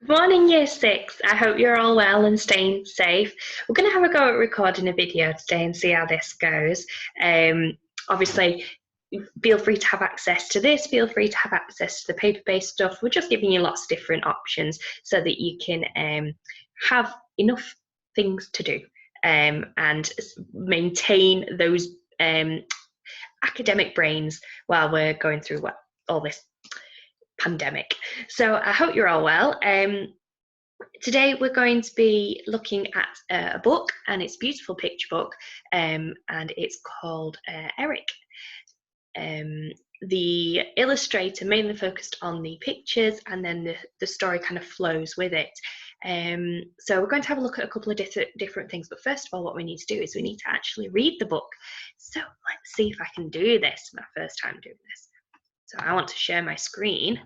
Morning, Year 6. I hope you're all well and staying safe. We're going to have a go at recording a video today and see how this goes. Obviously, feel free to have access to this, feel free to have access to the paper-based stuff. We're just giving you lots of different options so that you can have enough things to do and maintain those academic brains while we're going through all this pandemic. So I hope you're all well. Today we're going to be looking at a book, and it's a beautiful picture book, and it's called Eric. The illustrator mainly focused on the pictures, and then the story kind of flows with it. So we're going to have a look at a couple of different things, but first of all, what we need to do is we need to actually read the book. So let's see if I can do this. My first time doing this. So I want to share my screen,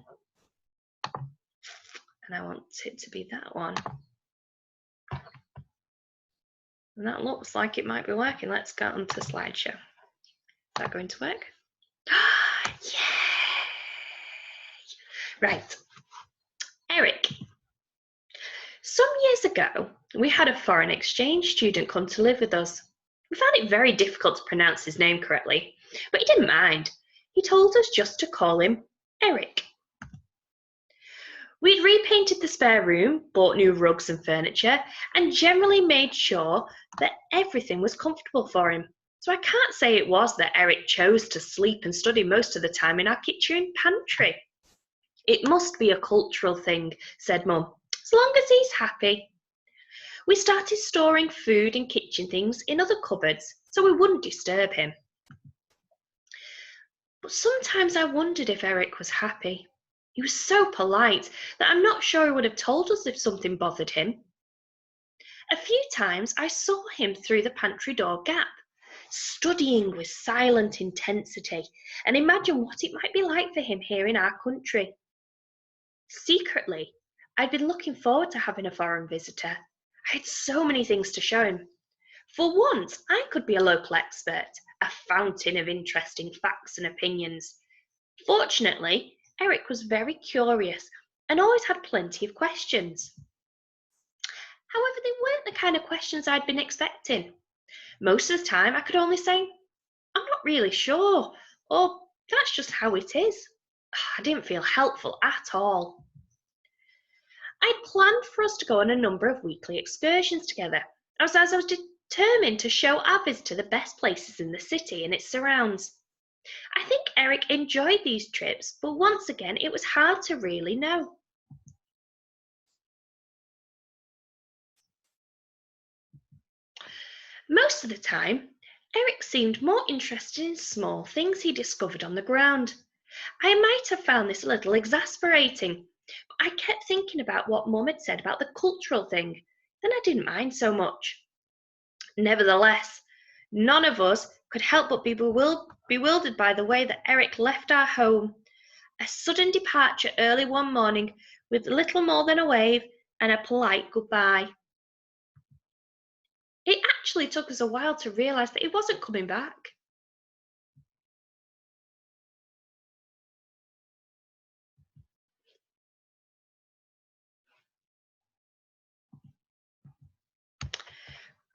and I want it to be that one. And that looks like it might be working. Let's go onto slideshow. Is that going to work? Yay! Right. Eric. Some years ago, we had a foreign exchange student come to live with us. We found it very difficult to pronounce his name correctly, but he didn't mind. He told us just to call him Eric. We'd repainted the spare room, bought new rugs and furniture, and generally made sure that everything was comfortable for him. So I can't say it was that Eric chose to sleep and study most of the time in our kitchen pantry. It must be a cultural thing, said Mum, as long as he's happy. We started storing food and kitchen things in other cupboards so we wouldn't disturb him. But sometimes I wondered if Eric was happy. He was so polite that I'm not sure he would have told us if something bothered him. A few times I saw him through the pantry door gap, studying with silent intensity, and imagine what it might be like for him here in our country. Secretly, I'd been looking forward to having a foreign visitor. I had so many things to show him. For once, I could be a local expert, a fountain of interesting facts and opinions. Fortunately, Eric was very curious and always had plenty of questions. However, they weren't the kind of questions I'd been expecting. Most of the time, I could only say, I'm not really sure, or that's just how it is. I didn't feel helpful at all. I'd planned for us to go on a number of weekly excursions together, as I was determined to show our visitor the best places in the city and its surrounds. I think Eric enjoyed these trips, but once again, it was hard to really know. Most of the time, Eric seemed more interested in small things he discovered on the ground. I might have found this a little exasperating, but I kept thinking about what Mum had said about the cultural thing, and I didn't mind so much. Nevertheless, none of us could help but be bewildered by the way that Eric left our home. A sudden departure early one morning with little more than a wave and a polite goodbye. It actually took us a while to realise that he wasn't coming back.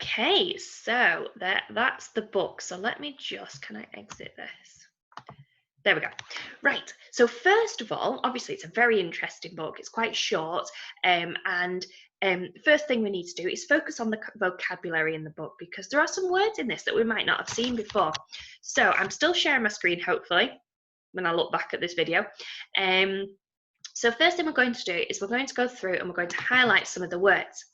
Okay, so that's the book. So let me just, can I exit this? There we go. Right, so first of all, obviously it's a very interesting book. It's quite short, and first thing we need to do is focus on the vocabulary in the book, because there are some words in this that we might not have seen before. So I'm still sharing my screen, hopefully, when I look back at this video. So first thing we're going to do is we're going to go through and we're going to highlight some of the words.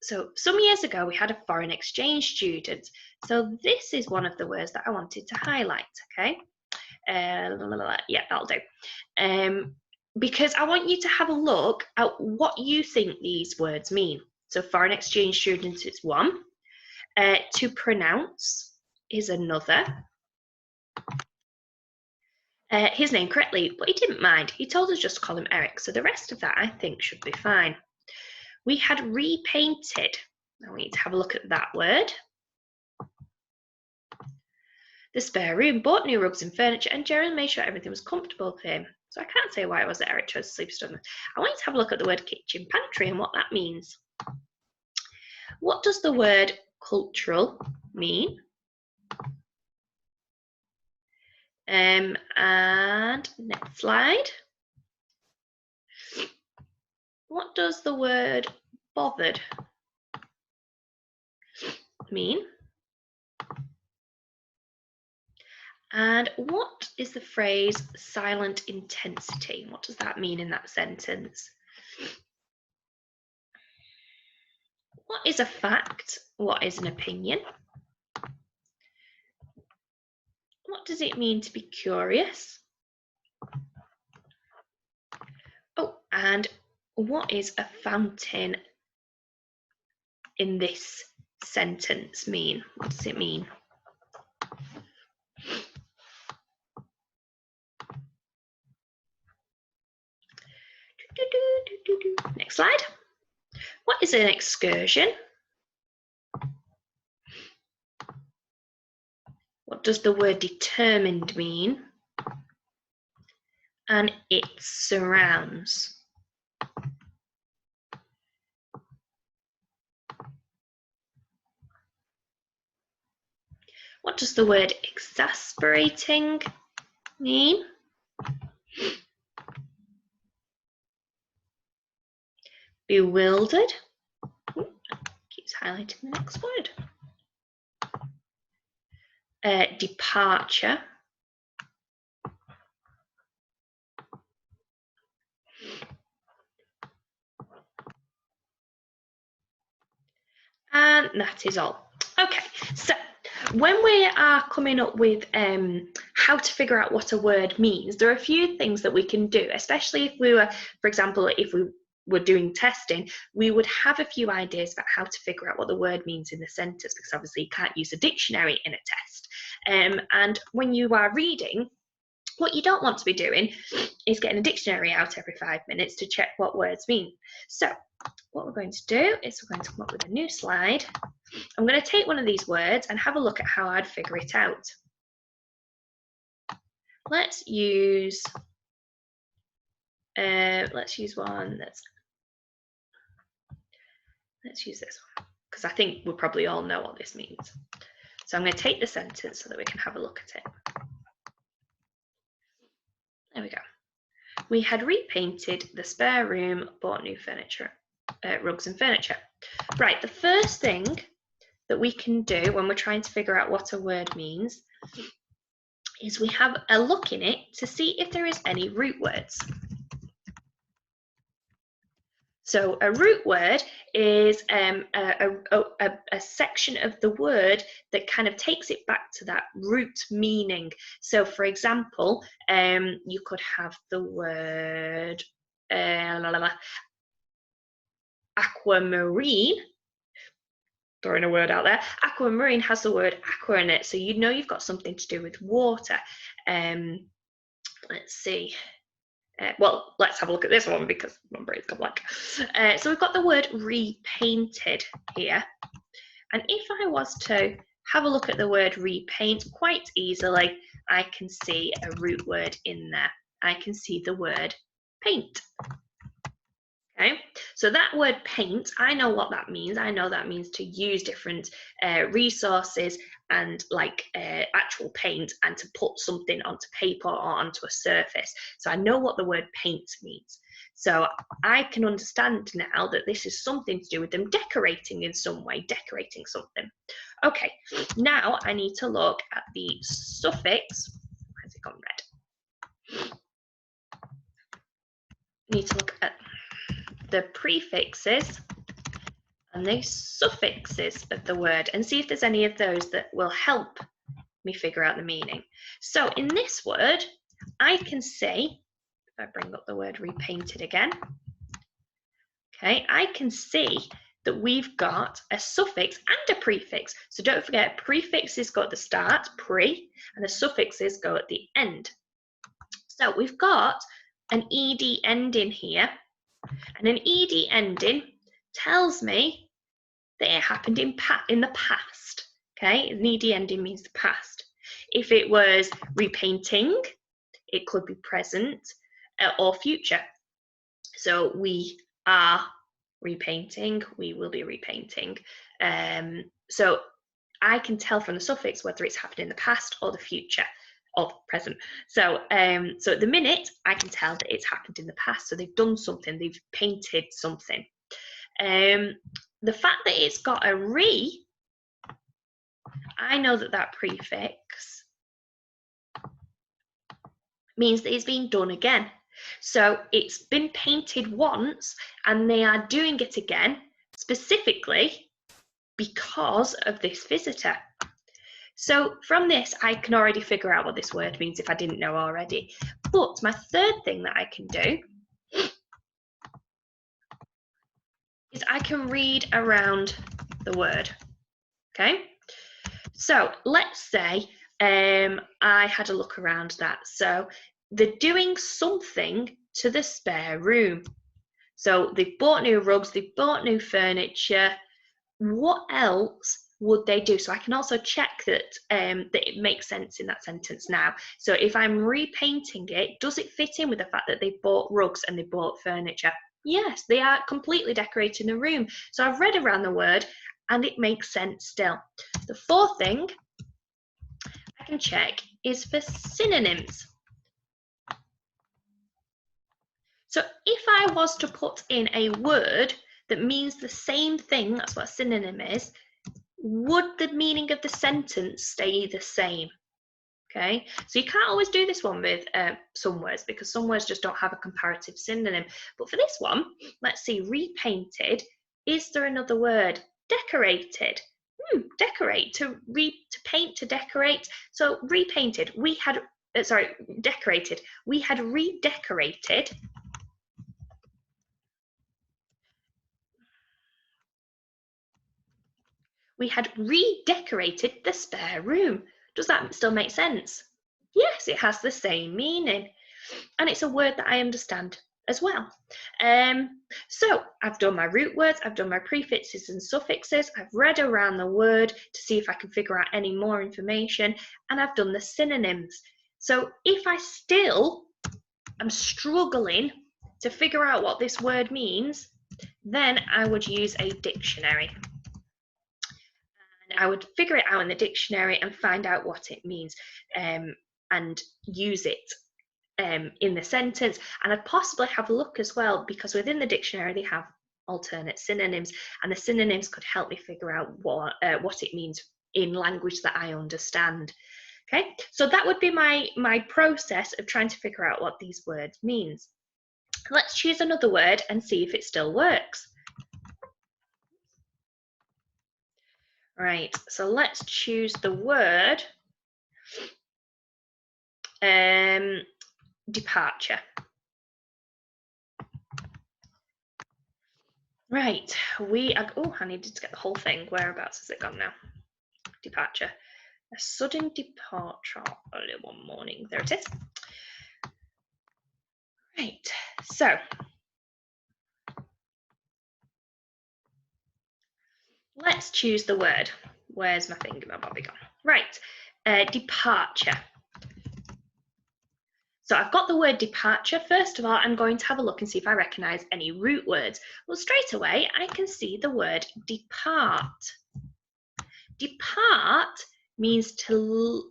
So some years ago we had a foreign exchange student. So this is one of the words that I wanted to highlight, okay? Yeah, that'll do. Because I want you to have a look at what you think these words mean. So foreign exchange student is one. To pronounce is another. His name correctly, but he didn't mind. He told us just to call him Eric. So the rest of that I think should be fine. We had repainted. Now we need to have a look at that word. the spare room, bought new rugs and furniture, and Gerald made sure everything was comfortable for him. So I can't say why it was that Eric chose to sleep study. I want you to have a look at the word kitchen pantry and what that means. What does the word cultural mean? And next slide. What does the word bothered mean? And what is the phrase silent intensity? What does that mean in that sentence? What is a fact? What is an opinion? What does it mean to be curious? Oh, and what is a fountain in this sentence mean? What does it mean? Next slide. What is an excursion? What does the word determined mean? And its surrounds. What does the word exasperating mean? Bewildered. Keeps highlighting the next word. Departure. And that is all. Okay, so when we are coming up with how to figure out what a word means, there are a few things that we can do, especially if we were, for example, if we were doing testing, we would have a few ideas about how to figure out what the word means in the sentence, because obviously you can't use a dictionary in a test. And when you are reading, what you don't want to be doing is getting a dictionary out every 5 minutes to check what words mean. So what we're going to do is we're going to come up with a new slide. I'm going to take one of these words and have a look at how I'd figure it out. Let's use one that's, let's use this one, because I think we probably all know what this means. So I'm going to take the sentence so that we can have a look at it. There we go. We had repainted the spare room, bought new furniture, rugs and furniture. Right, the first thing that we can do when we're trying to figure out what a word means is we have a look in it to see if there is any root words. So a root word is a section of the word that kind of takes it back to that root meaning. So for example, you could have the word aquamarine. Throwing a word out there. Aquamarine has the word aqua in it, so you know you've got something to do with water. Let's see. Well, let's have a look at this one because my brain's gone blank. So we've got the word repainted here. And if I was to have a look at the word repaint, quite easily, I can see a root word in there. I can see the word paint. Okay, so that word paint, I know what that means. I know that means to use different resources and like actual paint and to put something onto paper or onto a surface. So I know what the word paint means. So I can understand now that this is something to do with them decorating in some way, decorating something. Okay, now I need to look at the suffix. Why has it gone red? I need to look at the prefixes and the suffixes of the word and see if there's any of those that will help me figure out the meaning. So in this word, I can see, if I bring up the word repainted again, okay, I can see that we've got a suffix and a prefix. So don't forget, prefixes go at the start, pre, and the suffixes go at the end. So we've got an ed ending here. And an ed ending tells me that it happened in the past. Okay, an ed ending means the past. If it was repainting, it could be present or future. So we are repainting, we will be repainting. So I can tell from the suffix whether it's happened in the past or the future or present. So so at the minute, I can tell that it's happened in the past. So they've done something, they've painted something. The fact that it's got a re, I know that that prefix means that it's being done again. So it's been painted once and they are doing it again specifically because of this visitor. So from this, I can already figure out what this word means if I didn't know already. But my third thing that I can do is I can read around the word. Okay, so let's say I had a look around that. So they're doing something to the spare room. So they've bought new rugs, they've bought new furniture. What else would they do? So I can also check that, that it makes sense in that sentence now. So if I'm repainting it, does it fit in with the fact that they bought rugs and they bought furniture? Yes, they are completely decorating the room. So I've read around the word and it makes sense still. The fourth thing I can check is for synonyms. So if I was to put in a word that means the same thing, that's what a synonym is, would the meaning of the sentence stay the same? Okay, so you can't always do this one with some words because some words just don't have a comparative synonym. But for this one, let's see, repainted, is there another word? Decorated. Decorate, to paint, to decorate. So repainted, we had, decorated, we had redecorated. We had redecorated the spare room. Does that still make sense? Yes, it has the same meaning. And it's a word that I understand as well. So I've done my root words, I've done my prefixes and suffixes, I've read around the word to see if I can figure out any more information, and I've done the synonyms. So if I still am struggling to figure out what this word means, then I would use a dictionary. I would figure it out in the dictionary and find out what it means, and use it in the sentence. And I'd possibly have a look as well, because within the dictionary they have alternate synonyms, and the synonyms could help me figure out what it means in language that I understand. Okay, so that would be my process of trying to figure out what these words means. Let's choose another word and see if it still works. Right, so let's choose the word departure. Right, we are, oh, I needed to get the whole thing. Whereabouts has it gone now? Departure. A sudden departure early one morning. There it is. Right, so let's choose the word. Where's my thingamabob gone? Right, departure. So I've got the word departure. First of all, I'm going to have a look and see if I recognise any root words. Well, straight away, I can see the word depart. Depart means to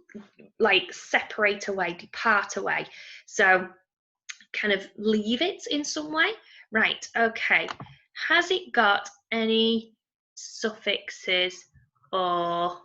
like separate away, depart away. So kind of leave it in some way. Right, okay. Has it got any suffixes or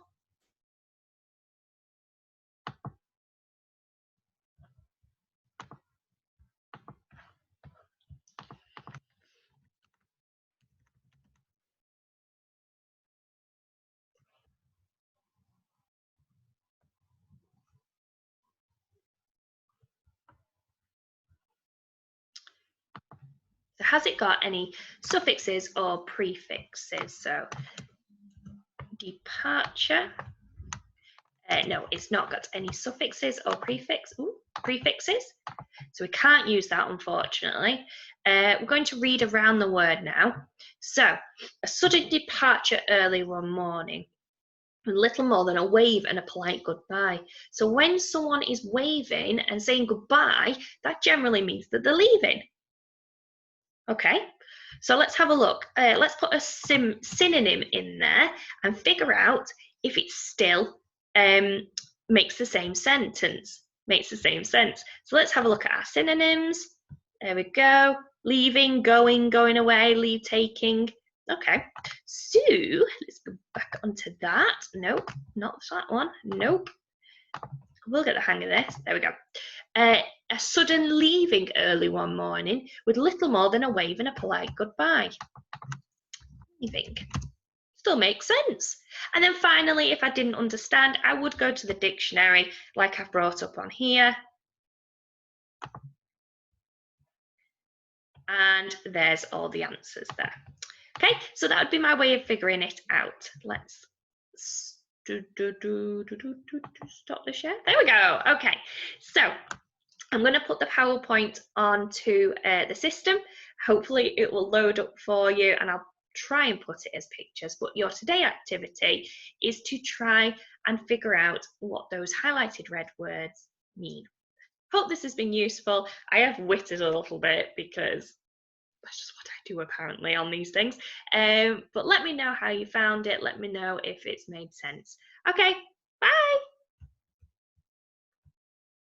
has it got any suffixes or prefixes? So departure. No, it's not got any suffixes or prefixes. So we can't use that, unfortunately. We're going to read around the word now. So, a sudden departure early one morning. little more than a wave and a polite goodbye. So when someone is waving and saying goodbye, that generally means that they're leaving. Okay, so let's have a look. Let's put a synonym in there and figure out if it still makes the same sentence. Makes the same sense. So let's have a look at our synonyms. There we go. Leaving, going, going away, leave taking. Okay, so let's go back onto that. Nope, not that one. Nope. We'll get the hang of this. There we go. A sudden leaving early one morning with little more than a wave and a polite goodbye. Leaving. Still makes sense. And then finally, if I didn't understand, I would go to the dictionary like I've brought up on here. And there's all the answers there. Okay, so that would be my way of figuring it out. Let's stop the share. There we go. Okay, so I'm going to put the PowerPoint onto the system. Hopefully it will load up for you and I'll try and put it as pictures, but your today activity is to try and figure out what those highlighted red words mean. Hope this has been useful. I have witted a little bit because that's just what I do apparently on these things. But let me know how you found it. Let me know if it's made sense. Okay, bye.